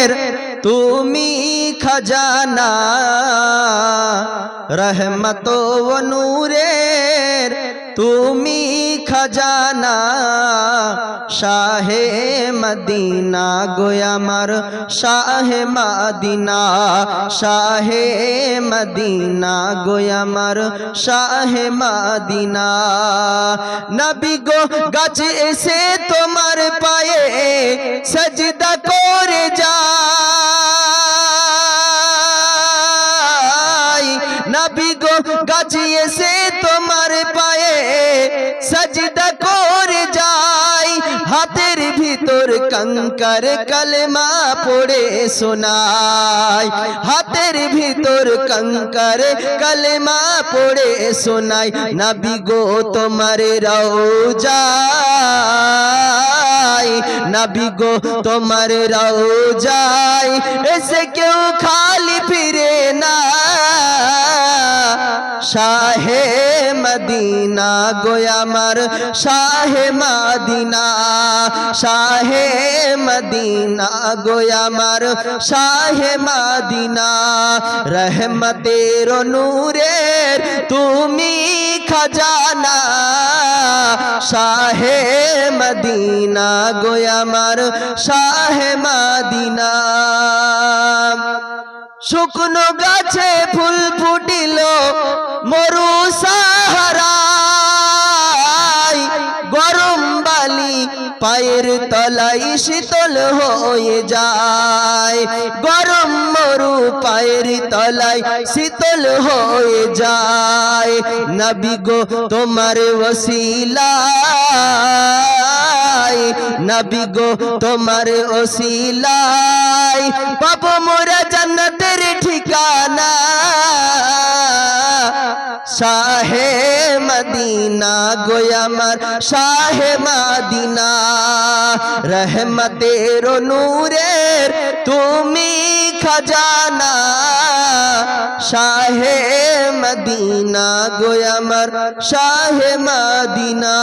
নূরের তুমি খজানা, রহমত ও নূরের তুমি খজানা, শাহে মদিনা গোয়ামার শাহে মদিনা, শাহে মদিনা গোয়ামার শাহে মদিনা। নবী গো গাছে এসে তোমার পায়ে সজদা করে যায়, নবী গো গাছে এসে তোমার পায়ে সজদা করে যায়, হাতের ভিতর কঙ্কর কলমা পড়ে শোনায়, হাতের ভিতর কঙ্কর কলমা পড়ে শোনায়। নবী গো তোমার রওজায়, নবী গো তোমার রওজায় এসে কেউ খালি ফিরে না, শাহে মদিনা গোয়ামার শাহে মদিনা, শাহে মদিনা গোয়ামার শাহে মদিনা। রহমতের নূরের তুমি খজানা, শাহে মদিনা গোয়ামার শাহে মদিনা। শুকনো গাছে ফুল ফুটিল মরু সাহারায়, গরম বালি পায়ের তলায় শীতল হয়ে যায়, গরম মরু পায়ের তলায় শীতল হয়ে যায়। নবী গো তোমার ওসিলায়, নবী গো তোমার ওসিলায় পাবো মোরা জান্নাতের ঠিকানা, শাহে মদিনা গোয়ামার শাহে মদিনা। রহমতের নূরের তুমি খজানা, শাহে মদিনা গোয়ামার শাহে মদিনা।